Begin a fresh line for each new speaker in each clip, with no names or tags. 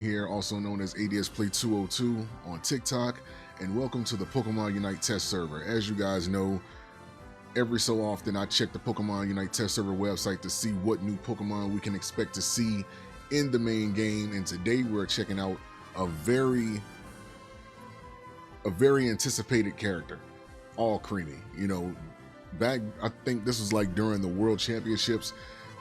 Here, also known as ADS Play 202 on TikTok, and welcome to the Pokemon Unite test server. As you guys know, every so often I check the Pokemon Unite test server website to see what new Pokemon we can expect to see in the main game, and today we're checking out a very anticipated character, Alcreamie. Back I think this was like during the World Championships,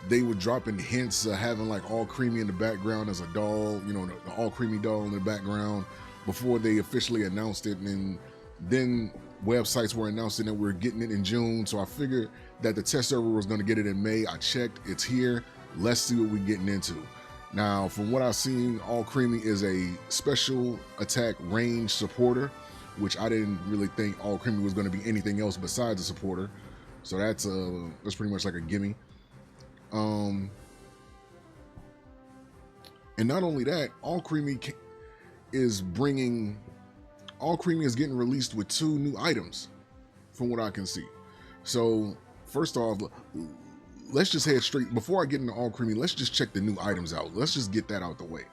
they were dropping hints of having like Alcreamie in the background as a doll, the Alcreamie doll in the background before they officially announced it. And then websites were announcing that we're getting it in June. So I figured that the test server was going to get it in May. I checked, it's here. Let's see what we're getting into. Now, from what I've seen, Alcreamie is a special attack range supporter, which I didn't really think Alcreamie was going to be anything else besides a supporter. So that's pretty much like a gimme. And not only that, Alcreamie is getting released with 2 new items, from what I can see. So first off, let's just head straight before I get into Alcreamie. Let's just check the new items out. Let's just get that out the way.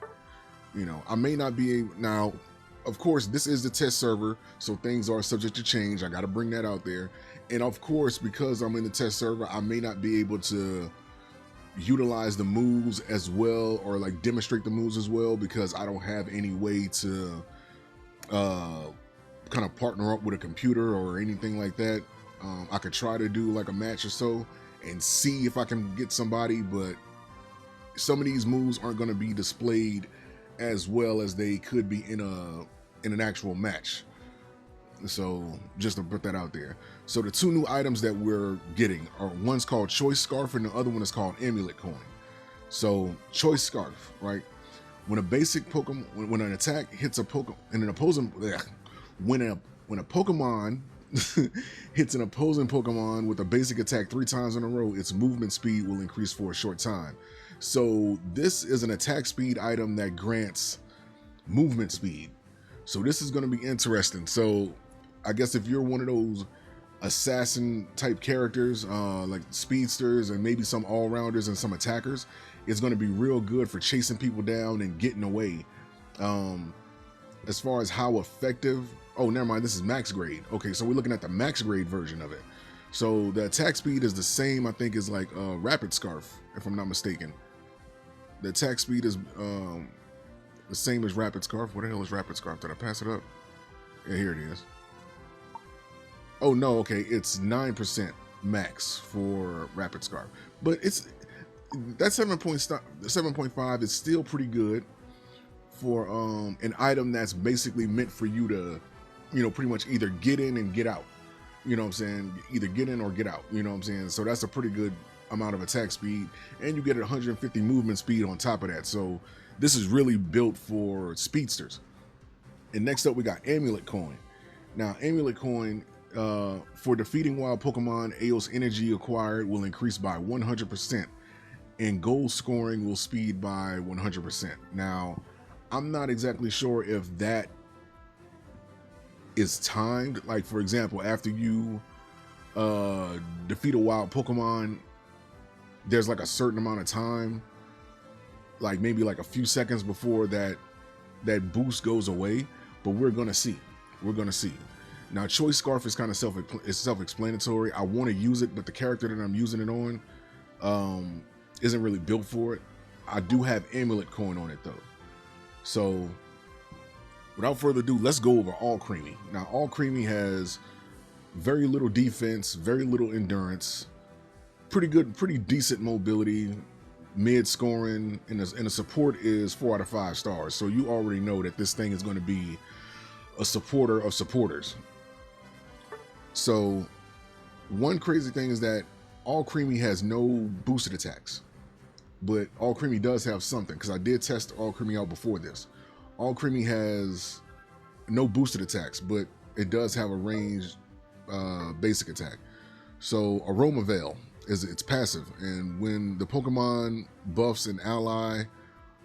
I may not be able now. Of course, this is the test server, so things are subject to change. I got to bring that out there. And of course, because I'm in the test server, I may not be able to utilize the moves as well, or like demonstrate the moves as well, because I don't have any way to kind of partner up with a computer or anything like that. I could try to do like a match or so and see if I can get somebody, but some of these moves aren't going to be displayed as well as they could be in an actual match. So just to put that out there. So the 2 new items that we're getting are, one's called Choice Scarf and the other one is called Amulet Coin. So Choice Scarf, right? When a basic Pokemon, when an attack hits a Pokemon and an opposing, when a Pokemon hits an opposing Pokemon with a basic attack 3 times in a row, its movement speed will increase for a short time. So this is an attack speed item that grants movement speed. So this is going to be interesting. So I guess if you're one of those assassin type characters, like speedsters and maybe some all-rounders and some attackers, it's going to be real good for chasing people down and getting away. As far as how effective, oh, never mind, this is max grade. Okay, so we're looking at the max grade version of it. So the attack speed is the same, I think, is like Rapid Scarf, if I'm not mistaken. The attack speed is the same as Rapid Scarf. What the hell is Rapid Scarf? Did I pass it up? Yeah, here it is. Oh no, okay, it's 9% max for Rapid Scarf, but it's that 7.5 is still pretty good for an item that's basically meant for you to, pretty much either get in and get out. You know what I'm saying? Either get in or get out. You know what I'm saying? So that's a pretty good amount of attack speed, and you get 150 movement speed on top of that. So this is really built for speedsters. And next up, we got Amulet Coin. Now, Amulet Coin, for defeating wild Pokemon, Aeos energy acquired will increase by 100%, and goal scoring will speed by 100%. Now, I'm not exactly sure if that is timed. Like, for example, after you defeat a wild Pokemon, there's like a certain amount of time, like maybe like a few seconds before that boost goes away. But we're gonna see. Now, Choice Scarf is kind of self-explanatory. I want to use it, but the character that I'm using it on isn't really built for it. I do have Amulet Coin on it though. So without further ado, let's go over Alcreamie. Now, Alcreamie has very little defense, very little endurance, pretty decent mobility, mid scoring, and the support is 4 out of 5 stars. So you already know that this thing is going to be a supporter of supporters. So one crazy thing is that Alcreamie has no boosted attacks, but Alcreamie does have something, because I did test Alcreamie out before this. Alcreamie has no boosted attacks, but it does have a ranged basic attack. So Aroma Veil is its passive, and when the Pokemon buffs an ally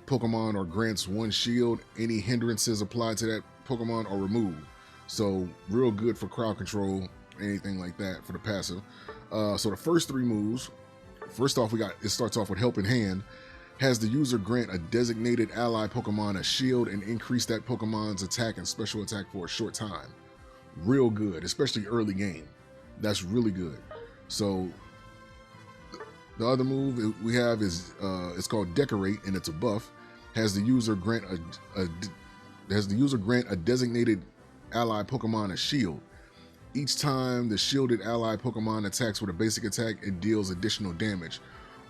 Pokemon or grants 1 shield, any hindrances applied to that Pokemon are removed. So real good for crowd control, anything like that for the passive. So the first 3 moves, first off, it starts off with Helping Hand. Has the user grant a designated ally Pokemon a shield and increase that Pokemon's attack and special attack for a short time. Real good, especially early game. That's really good. So the other move we have is it's called Decorate, and it's a buff. Has the user grant a designated ally Pokemon a shield. Each time the shielded ally Pokemon attacks with a basic attack, it deals additional damage.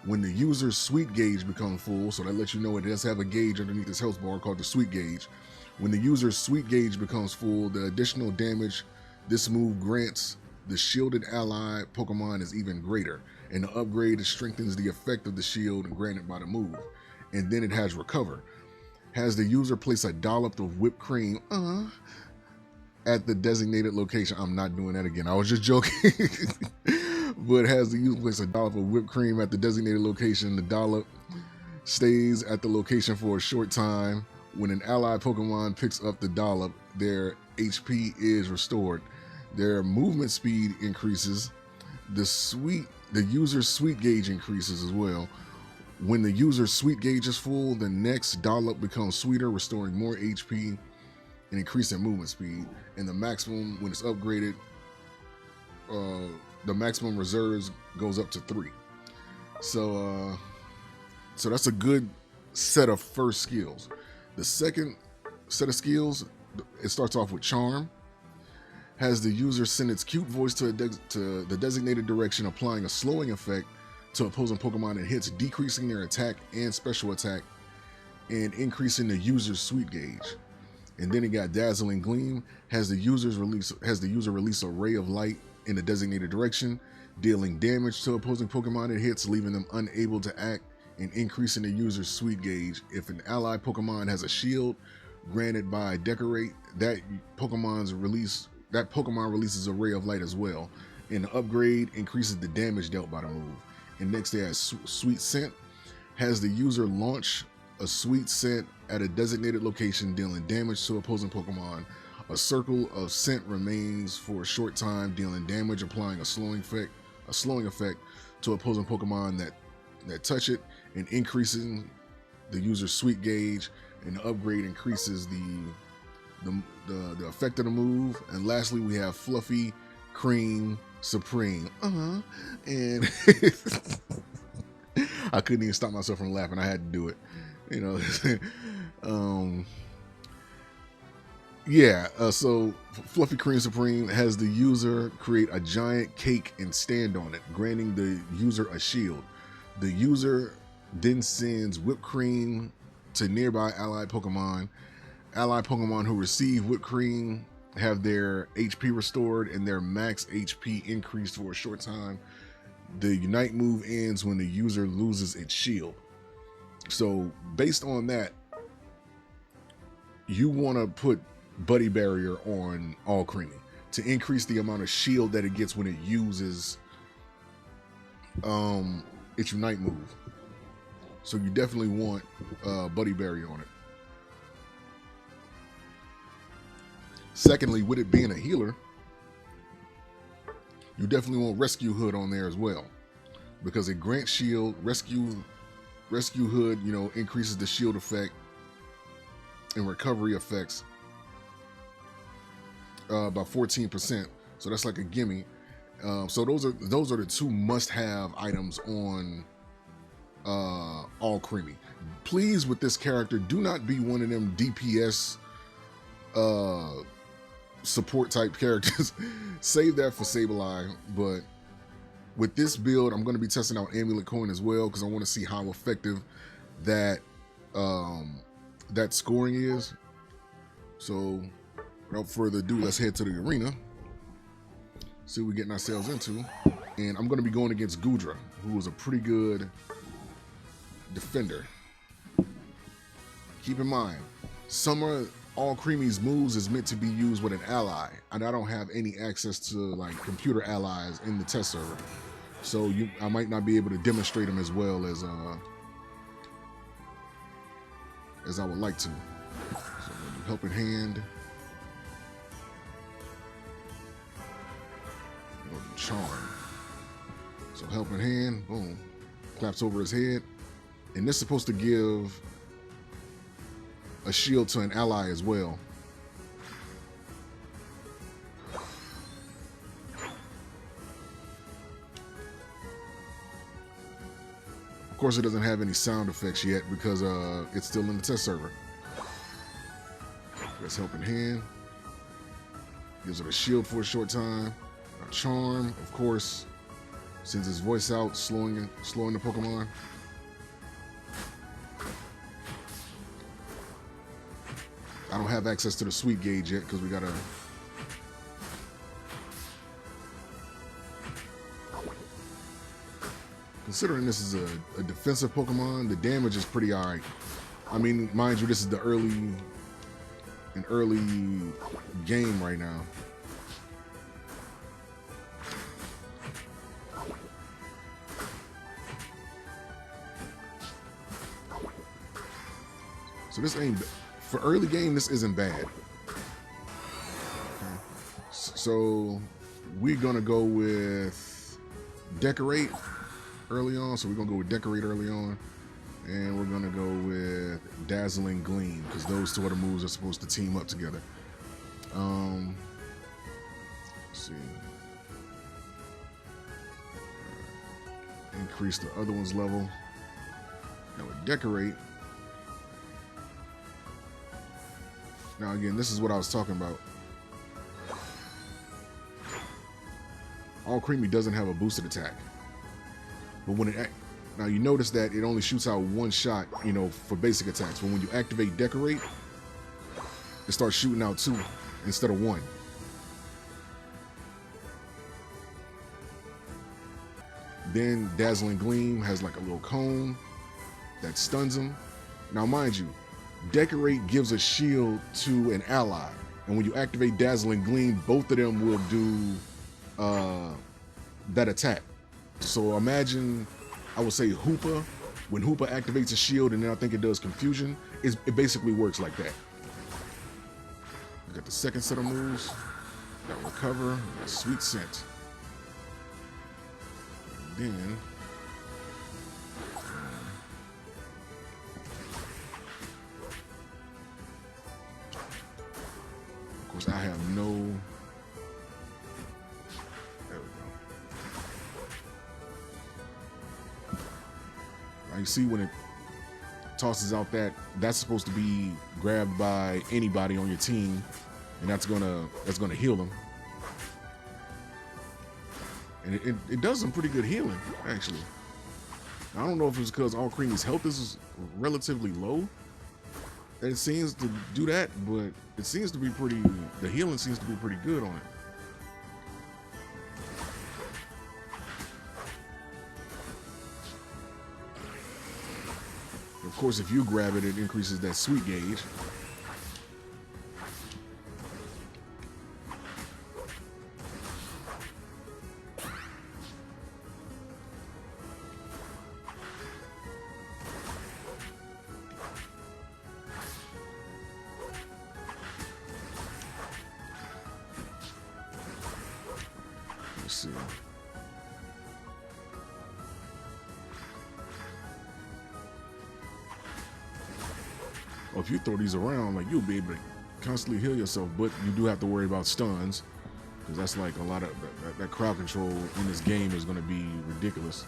When the user's sweet gauge becomes full, so that lets you know it does have a gauge underneath its health bar called the sweet gauge. When the user's sweet gauge becomes full, the additional damage this move grants the shielded ally Pokemon is even greater, and the upgrade strengthens the effect of the shield granted by the move. And then it has Recover. Has the user place a dollop of whipped cream at the designated location. I'm not doing that again. I was just joking. But has the user place a dollop of whipped cream at the designated location. The dollop stays at the location for a short time. When an ally Pokemon picks up the dollop, their HP is restored. Their movement speed increases. The user's sweet gauge increases as well. When the user's sweet gauge is full, the next dollop becomes sweeter, restoring more HP and increasing movement speed. And the maximum, when it's upgraded, the maximum reserves goes up to 3. So that's a good set of first skills. The second set of skills, it starts off with Charm. Has the user send its cute voice to the designated direction, applying a slowing effect to opposing Pokemon and hits, decreasing their attack and special attack, and increasing the user's sweet gauge. And then it got Dazzling Gleam. Has the user release a ray of light in the designated direction, dealing damage to opposing Pokemon it hits, leaving them unable to act, and increasing the user's sweet gauge. If an ally Pokemon has a shield granted by Decorate, that Pokemon releases a ray of light as well. And the upgrade increases the damage dealt by the move. And next they have Sweet Scent. Has the user launch a sweet scent at a designated location, dealing damage to opposing Pokemon. A circle of scent remains for a short time, dealing damage, applying a slowing effect to opposing Pokemon that touch it, and increasing the user's sweet gauge. And the upgrade increases the effect of the move. And lastly, we have Fluffy Cream Supreme. And I couldn't even stop myself from laughing. I had to do it. So Fluffy Cream Supreme has the user create a giant cake and stand on it, granting the user a shield. The user then sends whipped cream to nearby allied Pokemon. Allied Pokemon who receive whipped cream have their HP restored and their max HP increased for a short time. The Unite move ends when the user loses its shield. So based on that, you want to put Buddy Barrier on Alcreamie to increase the amount of shield that it gets when it uses its Unite move. So you definitely want Buddy Barrier on it. Secondly, with it being a healer, you definitely want Rescue Hood on there as well, because it grants shield. Rescue Hood, increases the shield effect and recovery effects by 14%. So that's like a gimme. So those are the two must-have items on Alcreamie. Please, with this character, do not be one of them DPS support type characters. Save that for Sableye. But with this build, I'm going to be testing out Amulet Coin as well, because I want to see how effective that scoring is. So without further ado, let's head to the arena, see what we're getting ourselves into. And I'm going to be going against Goodra, who is a pretty good defender. Keep in mind, some of Alcreamie's moves is meant to be used with an ally, and I don't have any access to like computer allies in the test server, so I might not be able to demonstrate them as well as I would like to. So I'm gonna do Helping Hand, Charm. So Helping Hand, boom, claps over his head. And this is supposed to give a shield to an ally as well. Of course, it doesn't have any sound effects yet because it's still in the test server. That's Helping Hand. Gives it a shield for a short time. A charm, of course, sends his voice out, slowing the Pokemon. I don't have access to the sweet gauge yet because we gotta. Considering this is a defensive Pokemon, the damage is pretty alright. I mean, mind you, this is an early game right now. So this ain't, for early game, this isn't bad. Okay. So we're gonna go with Decorate early on. So we're gonna go with Decorate early on. And we're gonna go with Dazzling Gleam, because those two other moves are supposed to team up together. Let's see. Increase the other one's level. Now with Decorate. Now again, this is what I was talking about. Alcreamie doesn't have a boosted attack. But when it now you notice that it only shoots out one shot, you know, for basic attacks. But when you activate Decorate, it starts shooting out two instead of one. Then Dazzling Gleam has like a little cone that stuns him. Now mind you, Decorate gives a shield to an ally. And when you activate Dazzling Gleam, both of them will do that attack. So imagine, I would say Hoopa, when Hoopa activates a shield and then I think it does Confusion, it basically works like that. We got the second set of moves. Got Recover, got Sweet Scent. And then of course I have no, there we go. Now you see when it tosses out that's supposed to be grabbed by anybody on your team, and that's gonna heal them. And it does some pretty good healing, actually. I don't know if it's because Alcreamie's health is relatively low that it seems to do that, but it seems to be the healing seems to be pretty good on it. Of course, if you grab it, it increases that sweet gauge. Let's see. Well, if you throw these around, like, you'll be able to constantly heal yourself, but you do have to worry about stuns, because that's like a lot of that crowd control in this game is going to be ridiculous.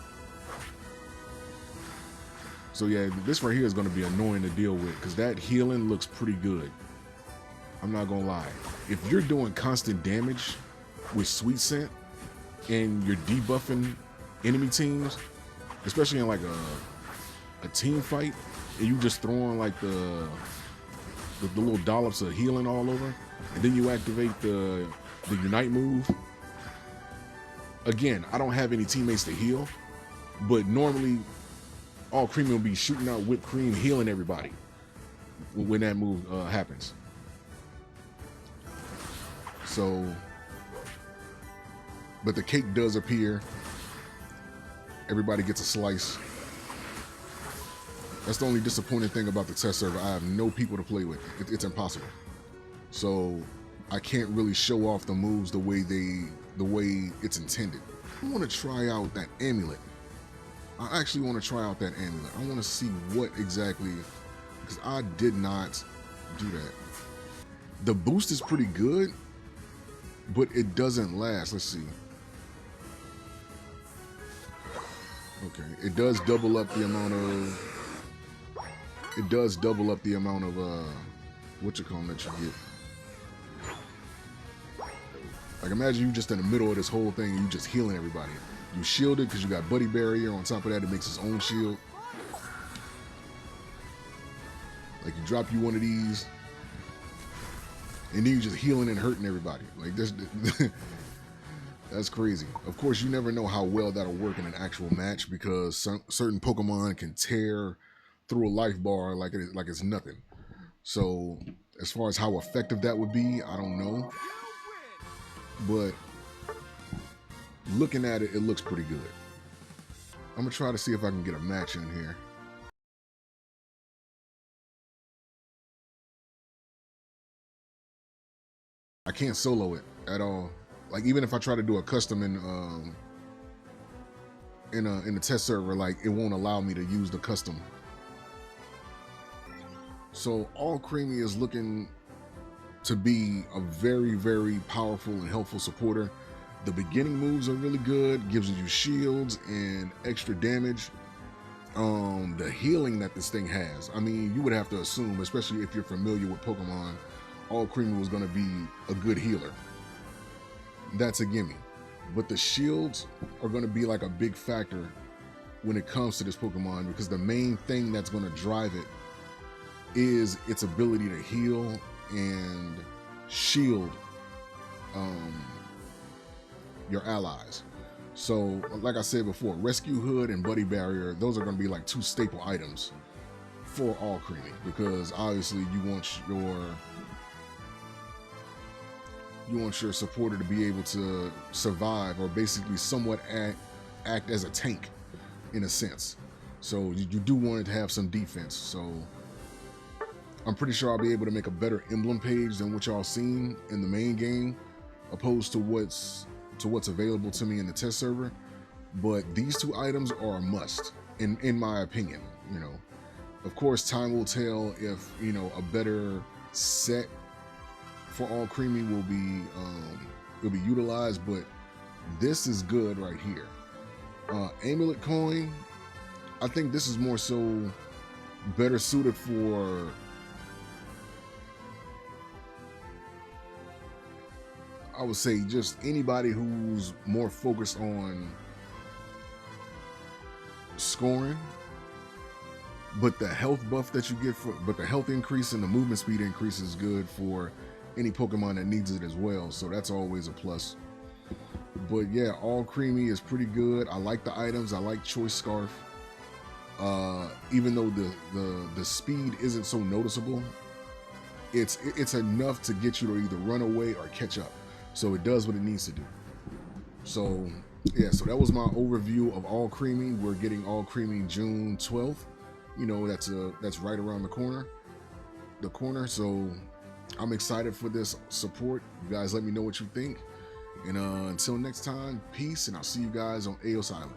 So yeah, this right here is going to be annoying to deal with, because that healing looks pretty good. I'm not gonna lie. If you're doing constant damage with Sweet Scent and you're debuffing enemy teams, especially in like a team fight, and you just throwing like the little dollops of healing all over, and then you activate the Unite move. Again, I don't have any teammates to heal, but normally Alcreamie will be shooting out whipped cream, healing everybody when that move happens. So, but the cake does appear. Everybody gets a slice. That's the only disappointing thing about the test server. I have no people to play with. It's impossible. So I can't really show off the moves the way it's intended. I want to try out that amulet. I actually want to try out that amulet. I want to see what exactly, because I did not do that. The boost is pretty good, but it doesn't last. Let's see. Okay, it does double up the amount of. It does double up the amount of what you call that you get. Like imagine you just in the middle of this whole thing and you just healing everybody. You shielded because you got Buddy Barrier. On top of that, it makes its own shield. Like you drop you one of these, and then you just healing and hurting everybody. Like this, that's crazy. Of course, you never know how well that'll work in an actual match because certain Pokemon can tear through a life bar like it's nothing. So as far as how effective that would be, I don't know. But looking at it, it looks pretty good. I'm gonna try to see if I can get a match in here. I can't solo it at all. Like even if I try to do a custom in the test server, like it won't allow me to use the custom. So Alcreamie is looking to be a very, very powerful and helpful supporter. The beginning moves are really good, gives you shields and extra damage. The healing that this thing has, I mean, you would have to assume, especially if you're familiar with Pokemon, Alcreamie was going to be a good healer. That's a gimme. But the shields are going to be like a big factor when it comes to this Pokemon because the main thing that's going to drive it is its ability to heal and shield your allies. So like I said before, Rescue Hood and Buddy Barrier, those are going to be like two staple items for Alcreamie because obviously you want your supporter to be able to survive or basically somewhat act as a tank in a sense. So you do want it to have some defense. So I'm pretty sure I'll be able to make a better emblem page than what y'all seen in the main game, opposed to what's available to me in the test server. But these two items are a must, in my opinion. You know, of course, time will tell if a better set for Alcreamie will be utilized. But this is good right here. Amulet coin, I think this is more so better suited for I would say just anybody who's more focused on scoring, but the health buff that you get but the health increase and the movement speed increase is good for any Pokemon that needs it as well. So that's always a plus. But yeah, Alcreamie is pretty good. I like the items. I like Choice Scarf. Even though the speed isn't so noticeable, it's enough to get you to either run away or catch up. So it does what it needs to do. So yeah, so that was my overview of Alcreamie. We're getting Alcreamie June 12th. That's right around the corner. So I'm excited for this support. You guys let me know what you think. And until next time, peace, and I'll see you guys on Eos Island.